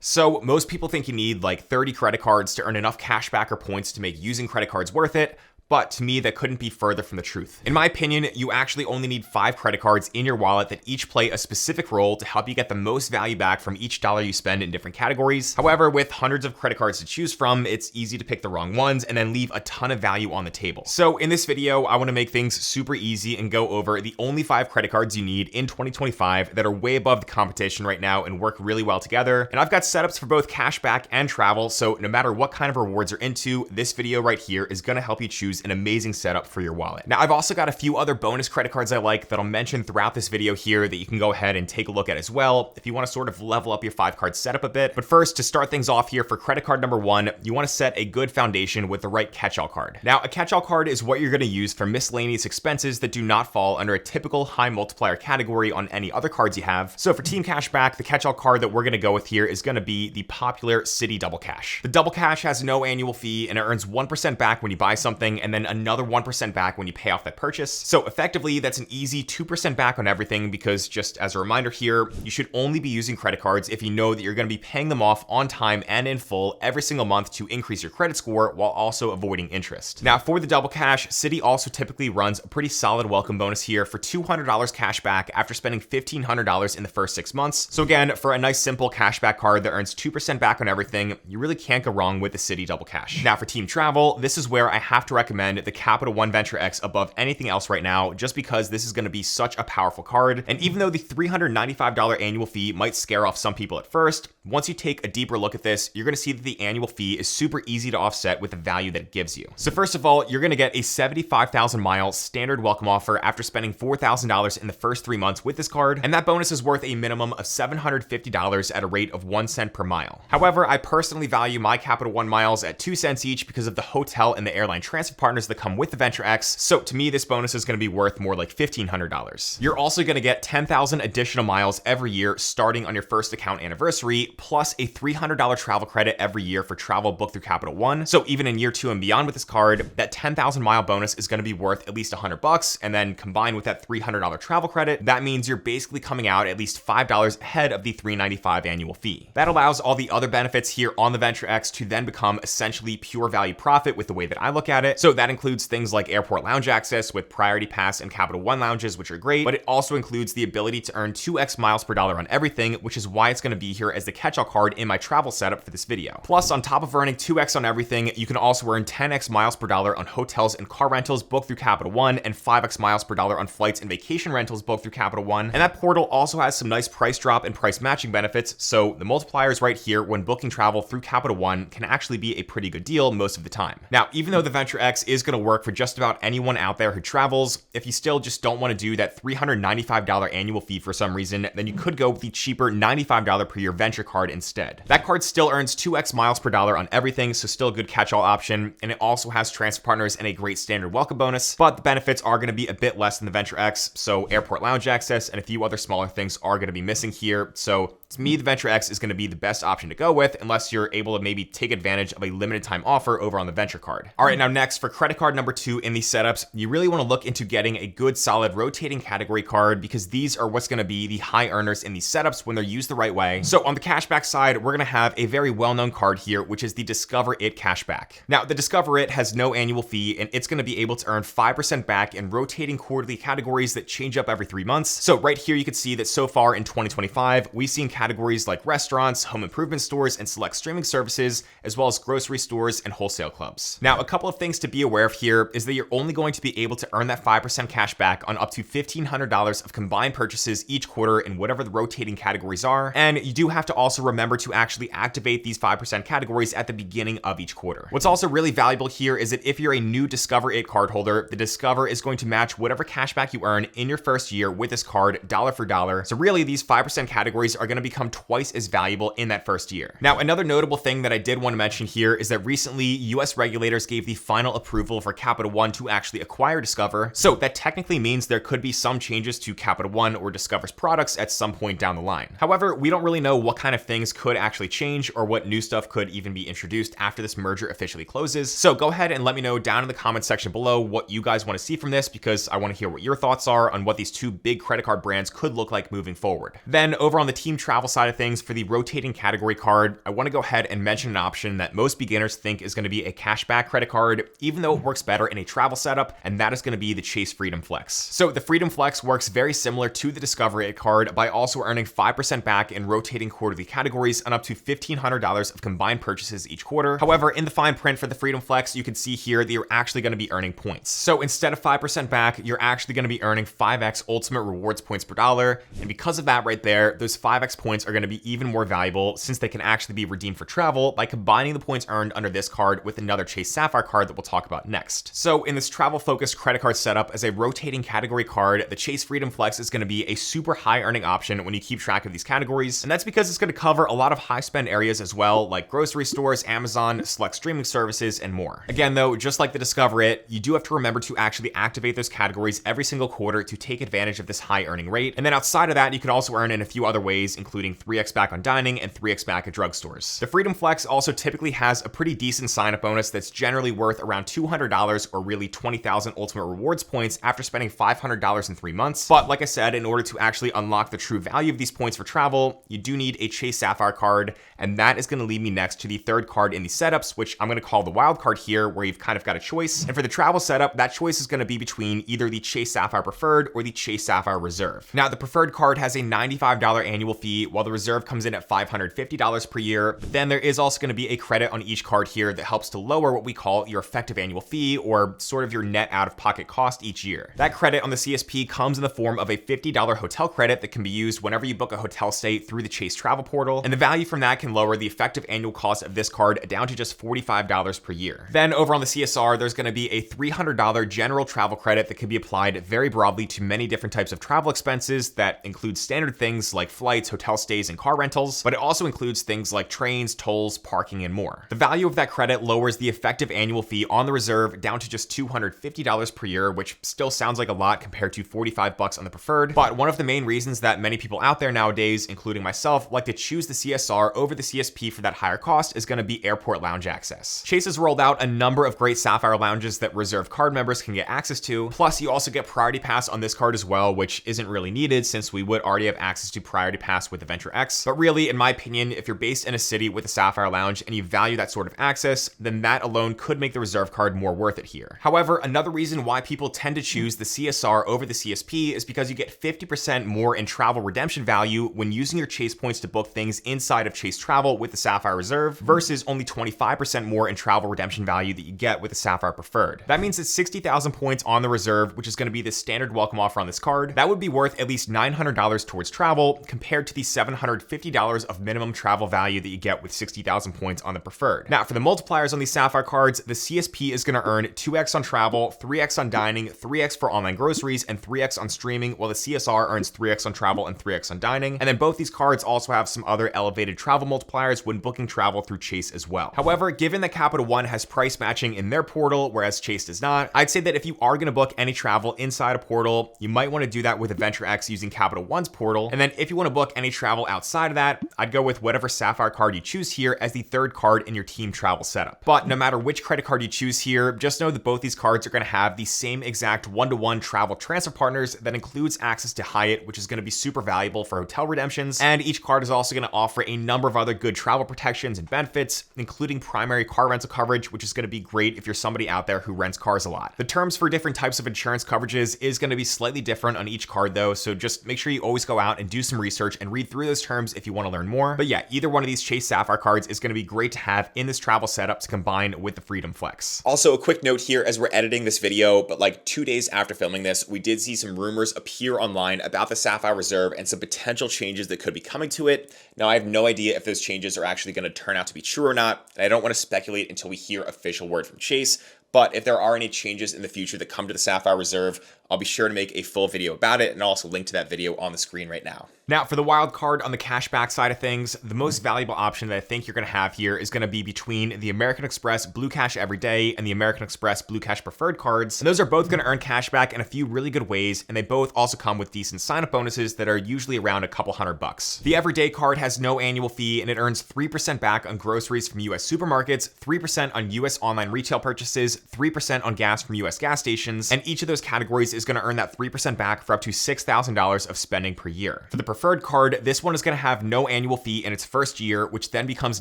So most people think you need like 30 credit cards to earn enough cash back or points to make using credit cards worth it. But to me, that couldn't be further from the truth. In my opinion, you actually only need 5 credit cards in your wallet that each play a specific role to help you get the most value back from each dollar you spend in different categories. However, with hundreds of credit cards to choose from, it's easy to pick the wrong ones and then leave a ton of value on the table. So in this video, I want to make things super easy and go over the only 5 credit cards you need in 2025 that are way above the competition right now and work really well together. And I've got setups for both cashback and travel, so no matter what kind of rewards you're into, this video right here is going to help you choose an amazing setup for your wallet. Now, I've also got a few other bonus credit cards I like that I'll mention throughout this video here that you can go ahead and take a look at as well if you want to sort of level up your 5-card setup a bit. But first, to start things off here for credit card number 1, you want to set a good foundation with the right catch-all card. Now, a catch-all card is what you're going to use for miscellaneous expenses that do not fall under a typical high multiplier category on any other cards you have. So for Team Cashback, the catch-all card that we're going to go with here is going to be the popular Citi Double Cash. The Double Cash has no annual fee and it earns 1% back when you buy something and then another 1% back when you pay off that purchase. So effectively, that's an easy 2% back on everything, because just as a reminder here, you should only be using credit cards if you know that you're going to be paying them off on time and in full every single month to increase your credit score while also avoiding interest. Now, for the Double Cash, Citi also typically runs a pretty solid welcome bonus here for $200 cash back after spending $1,500 in the first 6 months. So again, for a nice simple cashback card that earns 2% back on everything, you really can't go wrong with the Citi Double Cash. Now, for Team Travel, this is where I have to recommend the Capital One Venture X above anything else right now, just because this is going to be such a powerful card. And even though the $395 annual fee might scare off some people at first, once you take a deeper look at this, you're going to see that the annual fee is super easy to offset with the value that it gives you. So first of all, you're going to get a 75,000 mile standard welcome offer after spending $4,000 in the first 3 months with this card, and that bonus is worth a minimum of $750 at a rate of 1 cent per mile. However, I personally value my Capital One miles at 2 cents each because of the hotel and the airline transfer partners that come with the Venture X, so to me, this bonus is going to be worth more like $1,500. You're also going to get 10,000 additional miles every year starting on your first account anniversary, plus a $300 travel credit every year for travel booked through Capital One. So even in year 2 and beyond with this card, that 10,000 mile bonus is going to be worth at least $100, and then combined with that $300 travel credit, that means you're basically coming out at least $5 ahead of the $395 annual fee. That allows all the other benefits here on the Venture X to then become essentially pure value profit with the way that I look at it. So that includes things like airport lounge access with Priority Pass and Capital One lounges, which are great, but it also includes the ability to earn 2x miles per dollar on everything, which is why it's going to be here as the catch-all card in my travel setup for this video. Plus, on top of earning 2x on everything, you can also earn 10x miles per dollar on hotels and car rentals booked through Capital One, and 5x miles per dollar on flights and vacation rentals booked through Capital One. And that portal also has some nice price drop and price matching benefits, so the multipliers right here when booking travel through Capital One can actually be a pretty good deal most of the time. Now, even though the Venture X is going to work for just about anyone out there who travels, if you still just don't want to do that $395 annual fee for some reason, then you could go with the cheaper $95 per year Venture card instead. That card still earns 2x miles per dollar on everything, so still a good catch-all option, and it also has transfer partners and a great standard welcome bonus, but the benefits are going to be a bit less than the Venture X, so airport lounge access and a few other smaller things are going to be missing here. So to me, the Venture X is going to be the best option to go with unless you're able to maybe take advantage of a limited time offer over on the Venture card. All right, now next for credit card number 2 in these setups, you really want to look into getting a good solid rotating category card, because these are what's going to be the high earners in these setups when they're used the right way. So on the cashback side, we're going to have a very well-known card here, which is the Discover It cashback. Now, the Discover It has no annual fee, and it's going to be able to earn 5% back in rotating quarterly categories that change up every 3 months. So right here, you can see that so far in 2025, we've seen categories like restaurants, home improvement stores, and select streaming services, as well as grocery stores and wholesale clubs. Now, a couple of things to be aware of here is that you're only going to be able to earn that 5% cash back on up to $1,500 of combined purchases each quarter in whatever the rotating categories are. And you do have to also remember to actually activate these 5% categories at the beginning of each quarter. What's also really valuable here is that if you're a new Discover It card holder, the Discover is going to match whatever cashback you earn in your first year with this card dollar for dollar. So really, these 5% categories are going to become twice as valuable in that first year. Now, another notable thing that I did want to mention here is that recently US regulators gave the final approval for Capital One to actually acquire Discover. So that technically means there could be some changes to Capital One or Discover's products at some point down the line. However, we don't really know what kind of things could actually change or what new stuff could even be introduced after this merger officially closes. So go ahead and let me know down in the comments section below what you guys want to see from this, because I want to hear what your thoughts are on what these two big credit card brands could look like moving forward. Then over on the team travel side of things, for the rotating category card, I want to go ahead and mention an option that most beginners think is going to be a cashback credit card, even though it works better in a travel setup, and that is going to be the Chase Freedom Flex. So the Freedom Flex works very similar to the Discover It card by also earning 5% back in rotating quarterly categories and up to $1,500 of combined purchases each quarter. However, in the fine print for the Freedom Flex, you can see here that you're actually going to be earning points. So instead of 5% back, you're actually going to be earning 5x ultimate rewards points per dollar. And because of that right there, those 5x points are going to be even more valuable since they can actually be redeemed for travel by combining the points earned under this card with another Chase Sapphire card that we'll talk about next. So in this travel focused credit card setup as a rotating category card, the Chase Freedom Flex is going to be a super high earning option when you keep track of these categories. And that's because it's going to cover a lot of high spend areas as well, like grocery stores, Amazon, select streaming services, and more. Again though, just like the Discover It, you do have to remember to actually activate those categories every single quarter to take advantage of this high earning rate. And then outside of that, you can also earn in a few other ways, including 3x back on dining and 3x back at drugstores. The Freedom Flex also typically has a pretty decent sign-up bonus that's generally worth around $200 or really 20,000 ultimate rewards points after spending $500 in 3 months. But like I said, in order to actually unlock the true value of these points for travel, you do need a Chase Sapphire card, and that is going to lead me next to the third card in the setups, which I'm going to call the wild card here, where you've kind of got a choice. And for the travel setup, that choice is going to be between either the Chase Sapphire Preferred or the Chase Sapphire Reserve. Now, the Preferred card has a $95 annual fee, while the Reserve comes in at $550 per year. But then there is also going to be a credit on each card here that helps to lower what we call your effective annual fee, or sort of your net out-of-pocket cost each year. That credit on the CSP comes in the form of a $50 hotel credit that can be used whenever you book a hotel stay through the Chase Travel Portal, and the value from that can lower the effective annual cost of this card down to just $45 per year. Then over on the CSR, there's going to be a $300 general travel credit that can be applied very broadly to many different types of travel expenses that include standard things like flights, hotel stays, and car rentals, but it also includes things like trains, tolls, parking, and more. The value of that credit lowers the effective annual fee on the Reserve down to just $250 per year, which still sounds like a lot compared to $45 on the Preferred. But one of the main reasons that many people out there nowadays, including myself, like to choose the CSR over the CSP for that higher cost is going to be airport lounge access. Chase has rolled out a number of great Sapphire lounges that Reserve card members can get access to. Plus, you also get Priority Pass on this card as well, which isn't really needed since we would already have access to Priority Pass with Adventure X. But really, in my opinion, if you're based in a city with a Sapphire lounge and you value that sort of access, then that alone could make the Reserve card more worth it here. However, another reason why people tend to choose the CSR over the CSP is because you get 50% more in travel redemption value when using your Chase points to book things inside of Chase Travel with the Sapphire Reserve versus only 25% more in travel redemption value that you get with the Sapphire Preferred. That means that 60,000 points on the Reserve, which is going to be the standard welcome offer on this card, that would be worth at least $900 towards travel compared to the $750 of minimum travel value that you get with 60,000 points on the Preferred. Now, for the multipliers on these Sapphire cards, the CSP is going to earn 2x on travel, 3x on dining, 3x for online groceries, and 3x on streaming, while the CSR earns 3x on travel and 3x on dining. And then both these cards also have some other elevated travel multipliers when booking travel through Chase as well. However, given that Capital One has price matching in their portal, whereas Chase does not, I'd say that if you are going to book any travel inside a portal, you might want to do that with Adventure X using Capital One's portal. And then if you want to book any travel outside of that, I'd go with whatever Sapphire card you choose here as the third card in your team travel setup. But no matter which credit card you choose here, just know that both these cards are going to have the same exact one-to-one travel transfer partners that includes access to Hyatt, which is going to be super valuable for hotel redemptions. And each card is also going to offer a number of other good travel protections and benefits, including primary car rental coverage, which is going to be great if you're somebody out there who rents cars a lot. The terms for different types of insurance coverages is going to be slightly different on each card though, so just make sure you always go out and do some research and read through those terms if you want to learn more. But yeah, either one of these Chase Sapphire cards is going to be great to have in this travel setup to combine with the Freedom Flex. Also, a quick note here as we're editing this video, but like 2 days after filming this, we did see some rumors appear online about the Sapphire Reserve and some potential changes that could be coming to it. Now, I have no idea if those changes are actually going to turn out to be true or not, and I don't want to speculate until we hear official word from Chase. But if there are any changes in the future that come to the Sapphire Reserve, I'll be sure to make a full video about it and also link to that video on the screen right now. Now, for the wild card on the cashback side of things, the most valuable option that I think you're going to have here is going to be between the American Express Blue Cash Everyday and the American Express Blue Cash Preferred cards. And those are both going to earn cashback in a few really good ways, and they both also come with decent sign-up bonuses that are usually around a couple $100. The Everyday card has no annual fee, and it earns 3% back on groceries from US supermarkets, 3% on US online retail purchases, 3% on gas from US gas stations, and each of those categories is going to earn that 3% back for up to $6,000 of spending per year. For the Preferred card, this one is going to have no annual fee in its first year, which then becomes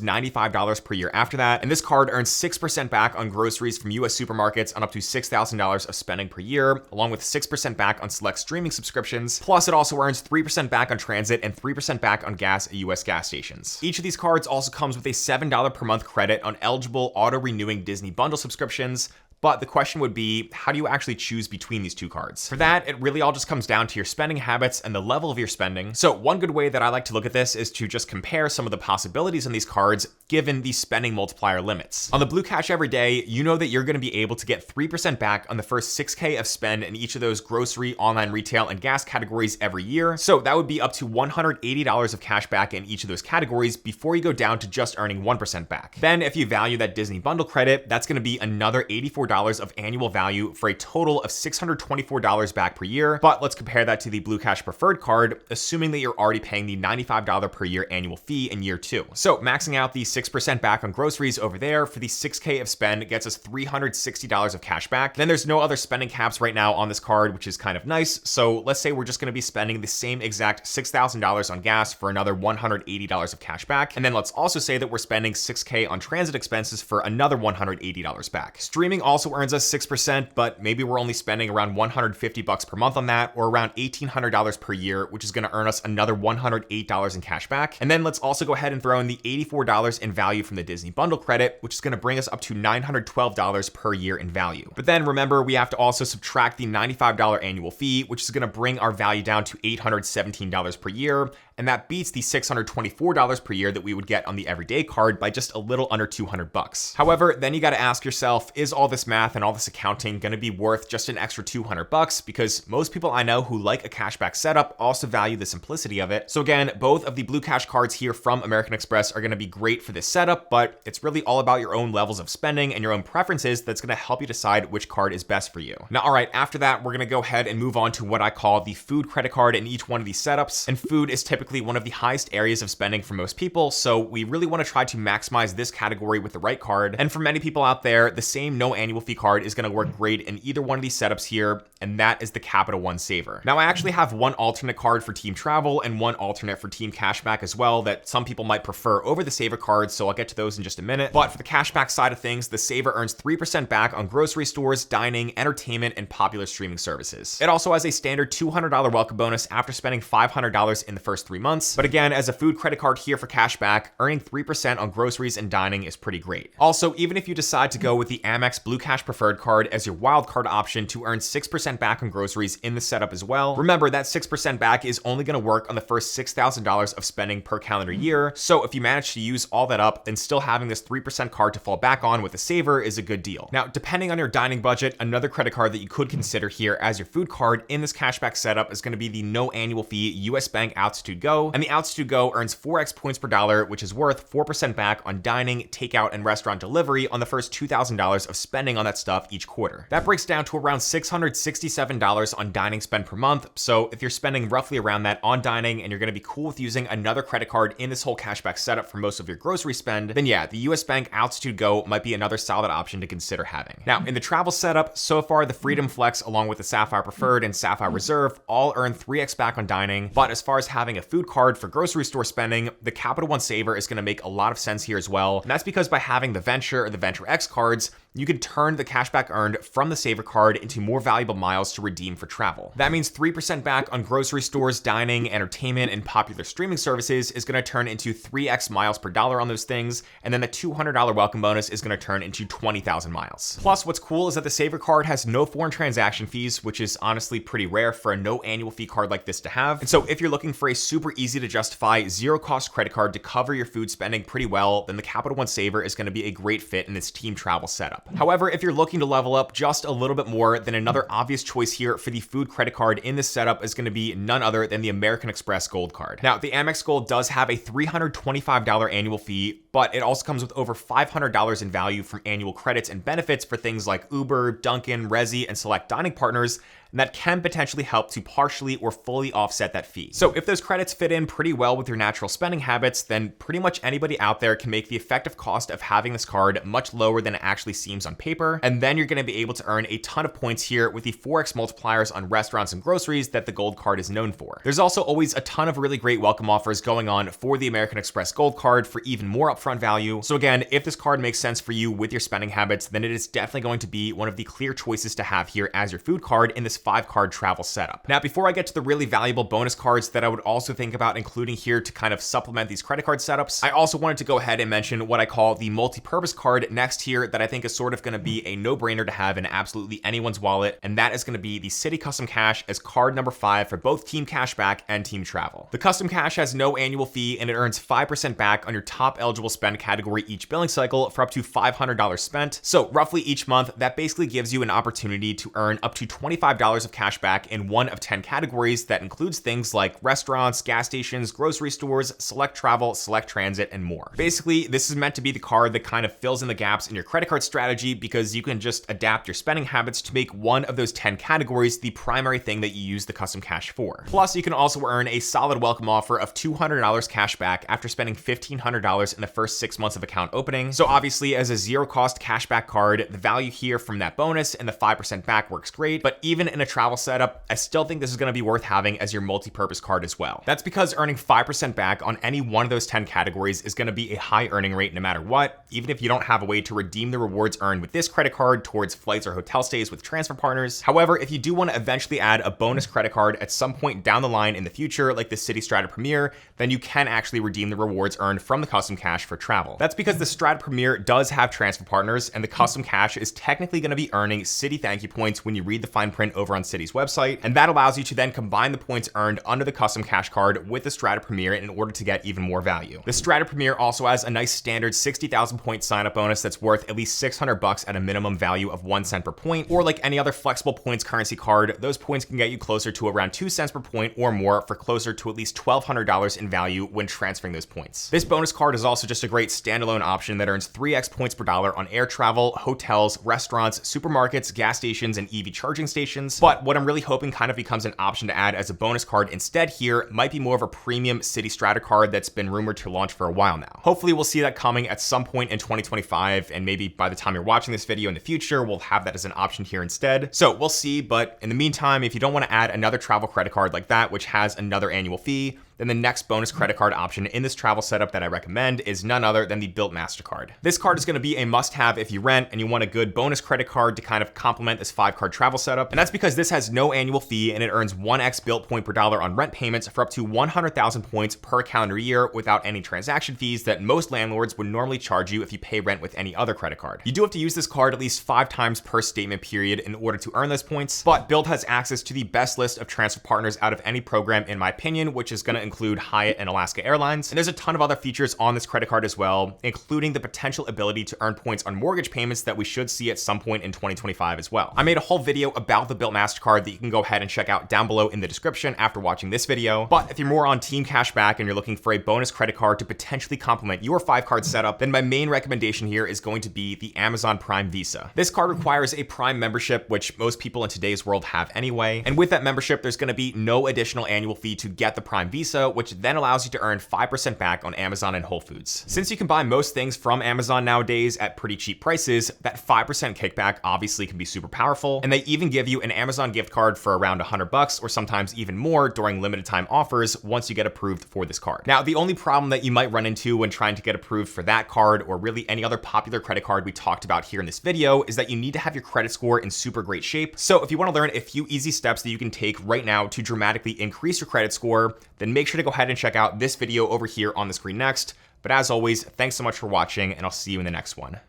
$95 per year after that, and this card earns 6% back on groceries from US supermarkets on up to $6,000 of spending per year, along with 6% back on select streaming subscriptions, plus it also earns 3% back on transit and 3% back on gas at US gas stations. Each of these cards also comes with a $7 per month credit on eligible auto-renewing Disney bundle subscriptions. But the question would be, how do you actually choose between these two cards? For that, it really all just comes down to your spending habits and the level of your spending. So one good way that I like to look at this is to just compare some of the possibilities on these cards given the spending multiplier limits. On the Blue Cash Everyday, you know that you're going to be able to get 3% back on the first $6K of spend in each of those grocery, online retail, and gas categories every year. So that would be up to $180 of cash back in each of those categories before you go down to just earning 1% back. Then if you value that Disney bundle credit, that's going to be another $84 of annual value for a total of $624 back per year. But let's compare that to the Blue Cash Preferred card, assuming that you're already paying the $95 per year annual fee in year 2. So maxing out the 6% back on groceries over there for the 6K of spend gets us $360 of cash back. Then there's no other spending caps right now on this card, which is kind of nice. So let's say we're just going to be spending the same exact $6,000 on gas for another $180 of cash back. And then let's also say that we're spending $6K on transit expenses for another $180 back. Streaming also earns us 6%, but maybe we're only spending around $150 per month on that, or around $1,800 per year, which is going to earn us another $108 in cash back. And then let's also go ahead and throw in the $84 in value from the Disney bundle credit, which is going to bring us up to $912 per year in value. But then remember, we have to also subtract the $95 annual fee, which is going to bring our value down to $817 per year. And that beats the $624 per year that we would get on the Everyday card by just a little under $200. However, then you got to ask yourself, is all this math and all this accounting going to be worth just an extra $200? Because most people I know who like a cashback setup also value the simplicity of it. So again, both of the Blue Cash cards here from American Express are going to be great for this setup, but it's really all about your own levels of spending and your own preferences that's going to help you decide which card is best for you. Now, all right, after that, we're going to go ahead and move on to what I call the food credit card in each one of these setups. And food is typically one of the highest areas of spending for most people, so we really want to try to maximize this category with the right card. And for many people out there, the same no annual fee card is going to work great in either one of these setups here, and that is the Capital One Saver. Now, I actually have one alternate card for Team Travel and one alternate for Team Cashback as well that some people might prefer over the Saver cards, so I'll get to those in just a minute. But for the cashback side of things, the Saver earns 3% back on grocery stores, dining, entertainment, and popular streaming services. It also has a standard $200 welcome bonus after spending $500 in the first 3 months. But again, as a food credit card here for cashback, earning 3% on groceries and dining is pretty great. Also, even if you decide to go with the Amex Blue Cash Preferred card as your wild card option to earn 6% back on groceries in the setup as well, remember that 6% back is only going to work on the first $6,000 of spending per calendar year. So if you manage to use all that up, then still having this 3% card to fall back on with a Saver is a good deal. Now, depending on your dining budget, another credit card that you could consider here as your food card in this cashback setup is going to be the no annual fee US Bank Altitude Go. And the Altitude Go earns 4x points per dollar, which is worth 4% back on dining, takeout, and restaurant delivery on the first $2,000 of spending on that stuff each quarter. That breaks down to around $667 on dining spend per month. So if you're spending roughly around that on dining and you're going to be cool with using another credit card in this whole cashback setup for most of your grocery spend, then yeah, the US Bank Altitude Go might be another solid option to consider having. Now, in the travel setup, so far the Freedom Flex along with the Sapphire Preferred and Sapphire Reserve all earn 3x back on dining. But as far as having a food card for grocery store spending, the Capital One Saver is going to make a lot of sense here as well. And that's because by having the Venture or the Venture X cards, you can turn the cashback earned from the Saver card into more valuable miles to redeem for travel. That means 3% back on grocery stores, dining, entertainment, and popular streaming services is going to turn into 3x miles per dollar on those things, and then the $200 welcome bonus is going to turn into 20,000 miles. Plus, what's cool is that the Saver card has no foreign transaction fees, which is honestly pretty rare for a no annual fee card like this to have. And so if you're looking for a super easy to justify zero cost credit card to cover your food spending pretty well, then the Capital One Saver is going to be a great fit in this team travel setup. setup. However, if you're looking to level up just a little bit more, then another obvious choice here for the food credit card in this setup is going to be none other than the American Express Gold Card. Now, the Amex Gold does have a $325 annual fee, but it also comes with over $500 in value from annual credits and benefits for things like Uber, Dunkin', Resy, and select dining partners, and that can potentially help to partially or fully offset that fee. So if those credits fit in pretty well with your natural spending habits, then pretty much anybody out there can make the effective cost of having this card much lower than it actually seems on paper, and then you're going to be able to earn a ton of points here with the 4x multipliers on restaurants and groceries that the Gold Card is known for. There's also always a ton of really great welcome offers going on for the American Express Gold Card for even more upfront value. So again, if this card makes sense for you with your spending habits, then it is definitely going to be one of the clear choices to have here as your food card in this 5-card travel setup. Now, before I get to the really valuable bonus cards that I would also think about including here to kind of supplement these credit card setups, I also wanted to go ahead and mention what I call the multi-purpose card next here that I think is sort of going to be a no-brainer to have in absolutely anyone's wallet, and that is going to be the Citi Custom Cash as card number 5 for both Team Cashback and Team Travel. The Custom Cash has no annual fee and it earns 5% back on your top eligible spend category each billing cycle for up to $500 spent. So roughly each month, that basically gives you an opportunity to earn up to $25 of cash back in one of 10 categories that includes things like restaurants, gas stations, grocery stores, select travel, select transit, and more. Basically, this is meant to be the card that kind of fills in the gaps in your credit card strategy because you can just adapt your spending habits to make one of those 10 categories the primary thing that you use the Custom Cash for. Plus, you can also earn a solid welcome offer of $200 cash back after spending $1,500 in the first 6 months of account opening. So obviously, as a zero-cost cashback card, the value here from that bonus and the 5% back works great, but even in a travel setup, I still think this is going to be worth having as your multi-purpose card as well. That's because earning 5% back on any one of those 10 categories is going to be a high earning rate no matter what, even if you don't have a way to redeem the rewards earned with this credit card towards flights or hotel stays with transfer partners. However, if you do want to eventually add a bonus credit card at some point down the line in the future, like the Citi Strata Premier, then you can actually redeem the rewards earned from the Custom Cash for travel. That's because the Strata Premier does have transfer partners, and the Custom Cash is technically going to be earning Citi thank you points when you read the fine print over on Citi's website, and that allows you to then combine the points earned under the Custom Cash card with the Strata Premier in order to get even more value. The Strata Premier also has a nice standard 60,000 point sign-up bonus that's worth at least $600 at a minimum value of 1 cent per point, or like any other flexible points currency card, those points can get you closer to around 2 cents per point or more for closer to at least $1,200 in value when transferring those points. This bonus card is also just a great standalone option that earns 3x points per dollar on air travel, hotels, restaurants, supermarkets, gas stations, and EV charging stations. But what I'm really hoping kind of becomes an option to add as a bonus card instead here might be more of a premium Citi Strata card that's been rumored to launch for a while now. Hopefully we'll see that coming at some point in 2025, and maybe by the time you're watching this video in the future, we'll have that as an option here instead. So we'll see, but in the meantime, if you don't want to add another travel credit card like that, which has another annual fee, then the next bonus credit card option in this travel setup that I recommend is none other than the Bilt MasterCard. This card is going to be a must-have if you rent and you want a good bonus credit card to kind of complement this 5-card travel setup, and that's because this has no annual fee and it earns 1x Bilt point per dollar on rent payments for up to 100,000 points per calendar year without any transaction fees that most landlords would normally charge you if you pay rent with any other credit card. You do have to use this card at least 5 times per statement period in order to earn those points, but Bilt has access to the best list of transfer partners out of any program in my opinion, which is going to include Hyatt and Alaska Airlines. And there's a ton of other features on this credit card as well, including the potential ability to earn points on mortgage payments that we should see at some point in 2025 as well. I made a whole video about the Bilt MasterCard that you can go ahead and check out down below in the description after watching this video. But if you're more on Team Cashback and you're looking for a bonus credit card to potentially complement your 5-card setup, then my main recommendation here is going to be the Amazon Prime Visa. This card requires a Prime membership, which most people in today's world have anyway. And with that membership, there's going to be no additional annual fee to get the Prime Visa, which then allows you to earn 5% back on Amazon and Whole Foods. Since you can buy most things from Amazon nowadays at pretty cheap prices, that 5% kickback obviously can be super powerful, and they even give you an Amazon gift card for around $100 or sometimes even more during limited time offers once you get approved for this card. Now, the only problem that you might run into when trying to get approved for that card or really any other popular credit card we talked about here in this video is that you need to have your credit score in super great shape. So if you want to learn a few easy steps that you can take right now to dramatically increase your credit score, then make sure to go ahead and check out this video over here on the screen next. But as always, thanks so much for watching, and I'll see you in the next one.